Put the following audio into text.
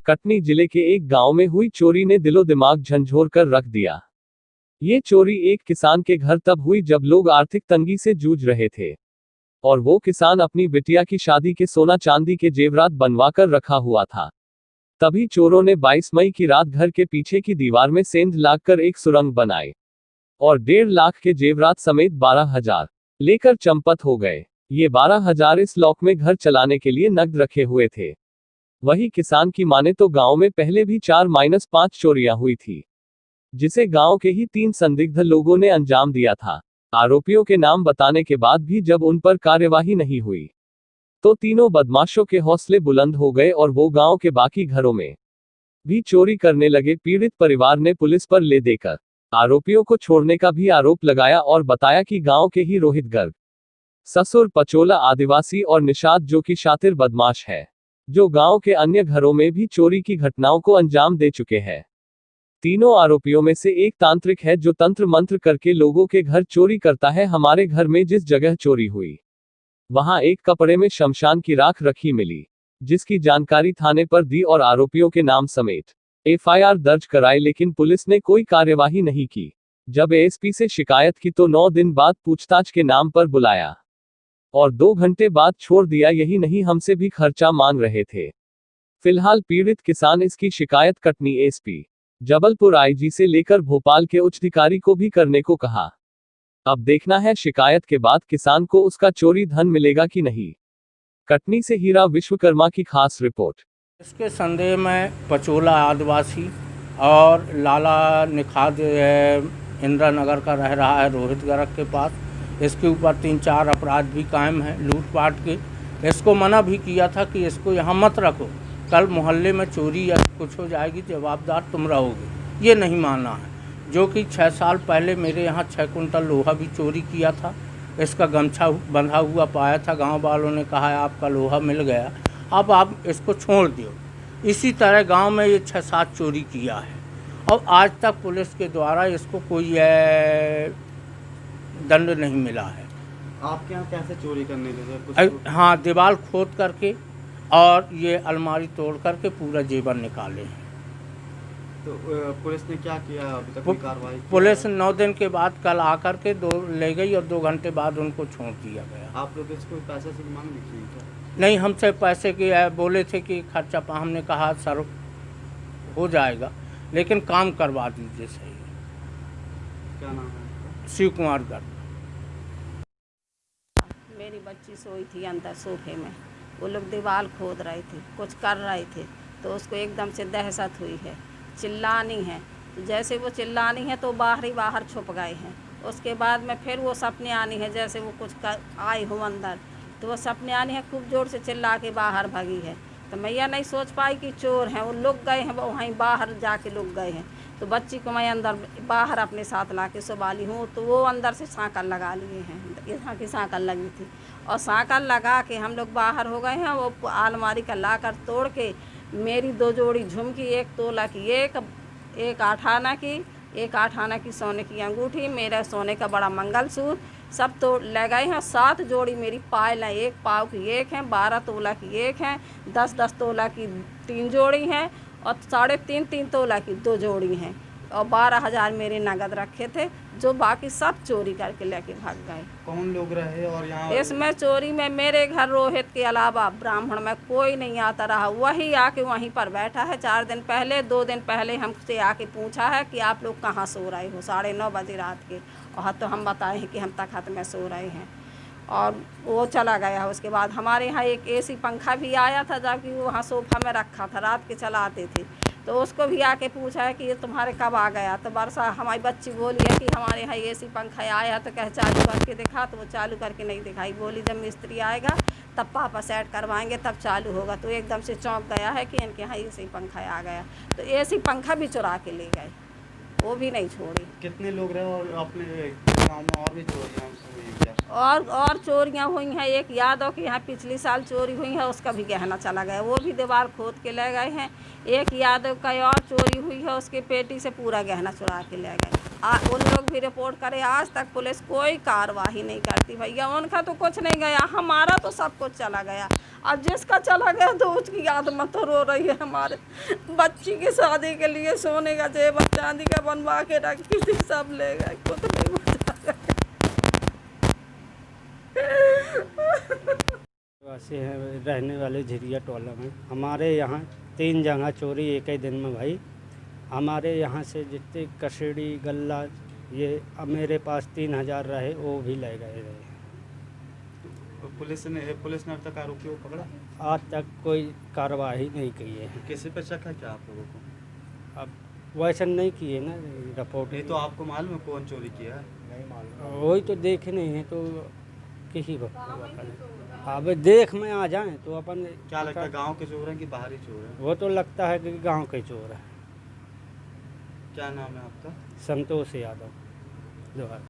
कटनी जिले के एक गांव में हुई चोरी ने दिलो दिमाग झंझोर कर रख दिया। ये चोरी एक किसान के घर तब हुई जब लोग आर्थिक तंगी से जूझ रहे थे और वो किसान अपनी बिटिया की शादी के सोना चांदी के जेवरात बनवा कर रखा हुआ था। तभी चोरों ने 22 मई की रात घर के पीछे की दीवार में सेंध लाकर एक सुरंग बनाई और 1.5 लाख के जेवरात समेत 12,000 लेकर चंपत हो गए। ये 12,000 इस लॉक में घर चलाने के लिए नकद रखे हुए थे। वही किसान की माने तो गांव में पहले भी 4-5 चोरियां हुई थी, जिसे गांव के ही 3 संदिग्ध लोगों ने अंजाम दिया था। आरोपियों के नाम बताने के बाद भी जब उन पर कार्यवाही नहीं हुई तो तीनों बदमाशों के हौसले बुलंद हो गए और वो गांव के बाकी घरों में भी चोरी करने लगे। पीड़ित परिवार ने पुलिस पर ले देकर आरोपियों को छोड़ने का भी आरोप लगाया और बताया कि गांव के ही रोहित गर्ग, ससुर पचोला आदिवासी और निषाद जो कि शातिर बदमाश है, जो गांव के अन्य घरों में भी चोरी की घटनाओं को अंजाम दे चुके हैं। तीनों आरोपियों में से एक तांत्रिक है जो तंत्र मंत्र करके लोगों के घर चोरी करता है। हमारे घर में जिस जगह चोरी हुई वहां एक कपड़े में शमशान की राख रखी मिली, जिसकी जानकारी थाने पर दी और आरोपियों के नाम समेत एफआईआर दर्ज कराई, लेकिन पुलिस ने कोई कार्यवाही नहीं की। जब एएसपी से शिकायत की तो 9 दिन बाद पूछताछ के नाम पर बुलाया और 2 घंटे बाद छोड़ दिया। यही नहीं, हमसे भी खर्चा मांग रहे थे। फिलहाल पीड़ित किसान इसकी शिकायत कटनी एसपी, जबलपुर आईजी से लेकर भोपाल के उच्चाधिकारी को भी करने को कहा। अब देखना है शिकायत के बाद किसान को उसका चोरी धन मिलेगा कि नहीं। कटनी से हीरा विश्वकर्मा की खास रिपोर्ट। इसके संदेह में पचोला आदिवासी और लाला निखाद इंदिरा नगर का रह रहा है रोहित गर्ग के पास। इसके ऊपर 3-4 अपराध भी कायम हैं लूटपाट के। इसको मना भी किया था कि इसको यहाँ मत रखो, कल मोहल्ले में चोरी या कुछ हो जाएगी, जवाबदार तुम रहोगे। ये नहीं माना है, जो कि 6 साल पहले मेरे यहाँ 6 कुंटल लोहा भी चोरी किया था। इसका गमछा बंधा हुआ पाया था। गांव वालों ने कहा आपका लोहा मिल गया, अब आप इसको छोड़ दो। इसी तरह गांव में ये 6-7 चोरी किया है और आज तक पुलिस के द्वारा इसको कोई दंड नहीं मिला है। आपके यहाँ कैसे चोरी करने लगे? हाँ, दीवार खोद करके और ये अलमारी तोड़ करके पूरा जेवर निकाले हैं। तो पुलिस ने क्या किया अभी तक? कोई कार्रवाई? पुलिस 9 दिन के बाद कल आकर के 2 ले गई और 2 घंटे बाद उनको छोड़ दिया गया। आप लोग इसको पैसे से मांग ली क्या? नहीं, हमसे पैसे की बोले थे कि खर्चा, हमने कहा सर हो जाएगा, लेकिन काम करवा दीजिए सही। क्या नाम है? शिव कुमार गर्ग। मेरी बच्ची सोई थी अंदर सोफे में, वो लोग दीवार खोद रहे थे, कुछ कर रहे थे, तो उसको एकदम से दहशत हुई है, चिल्लानी है। जैसे वो चिल्लानी है तो बाहर छुप गए हैं। उसके बाद में फिर वो सपने आनी है, जैसे वो कुछ आई हो अंदर, तो वो सपने आनी है, खूब जोर से चिल्ला के बाहर भागी है। तो मैया नहीं सोच पाई कि चोर हैं, वो लुक गए हैं, वहीं बाहर जाके लुक गए हैं। तो बच्ची को मैं अंदर बाहर अपने साथ ला के संभाली हूँ, तो वो अंदर से सांकल लगा लिए हैं, यहाँ की सांकल लगी थी और सांकल लगा के हम लोग बाहर हो गए हैं। वो अलमारी का लाकर तोड़ के मेरी 2 जोड़ी झुमकी, 1 तोला की, एक 8 आना की, 1 8 आना की सोने की अंगूठी, मेरा सोने का बड़ा मंगलसूत्र सब तो ले गए हैं। 7 जोड़ी मेरी पायल है, 1 पाव की 1 है, 12 तोला की 1 है, 10-10 तोला की 3 जोड़ी हैं और 3.5 तोला की 2 जोड़ी हैं और 12,000 मेरे नगद रखे थे, जो बाकी सब चोरी करके लेके भाग गए। कौन लोग रहे? और यहाँ इसमें चोरी में मेरे घर रोहित के अलावा ब्राह्मण में कोई नहीं आता रहा। वही आके वहीं पर बैठा है। 4 दिन पहले 2 दिन पहले हमसे आके पूछा है कि आप लोग कहाँ सो रहे हो 9:30 बजे रात के, और तो हम बताए हैं कि हम तख़्त में सो रहे हैं और वो चला गया। उसके बाद हमारे यहाँ एक एसी पंखा भी आया था, जबकि वो वहाँ सोफा में रखा था, रात के चलाते थे, तो उसको भी आके पूछा है कि ये तुम्हारे कब आ गया। तो वर्षा हमारी बच्ची बोली है कि हमारे यहाँ एसी पंखा आया, तो कहे चालू करके दिखा, तो वो चालू करके नहीं दिखाई। बोली जब मिस्त्री आएगा तब पापा सेट करवाएंगे तब चालू होगा। तो एकदम से चौंक गया है कि इनके यहाँ एसी पंखा आ गया, तो एसी पंखा भी चुरा के ले गए, वो भी नहीं छोड़ी। कितने लोग रहे और अपने गाँव में और भी चोरियाँ और चोरियाँ हुई हैं? एक यादव के यहाँ पिछली साल चोरी हुई है, उसका भी गहना चला गया, वो भी दीवार खोद के ले गए हैं। एक यादव का और चोरी हुई है, उसके पेटी से पूरा गहना चुरा के ले गए। उन लोग भी रिपोर्ट करे, आज तक पुलिस कोई कार्रवाई नहीं करती भैया। उनका तो कुछ नहीं गया, हमारा तो सब कुछ चला गया। अब जिसका चला गया तो उसकी याद मत रो रही है। हमारे बच्ची की शादी के लिए सोने का जेवर चांदी का बनवा के रखी थी, सब ले गए, कुछ नहीं बचा। वासी हैं, रहने वाले झिरिया टोला में। हमारे यहाँ 3 जगह चोरी एक ही दिन में भाई। हमारे यहाँ से जितने कसेड़ी गल्ला ये अब मेरे पास 3000 रहे वो भी ले गए रहे। तो पुलिस ने अब तक आरोपियों को पकड़ा? आज तक कोई कार्रवाई नहीं की है। किसी पर शक है क्या आप लोगों को? अब वैसा नहीं किए ना रिपोर्ट। ये तो आपको मालूम है कौन चोरी किया है? नहीं मालूम। वही तो देखे नहीं है तो किसी को अब देख में आ जाए तो अपन क्या लगता है, गांव के चोर हैं कि बाहरी चोर हैं? वो तो लगता है कि गांव के चोर है। क्या नाम है आपका? संतोष यादव। जोहार।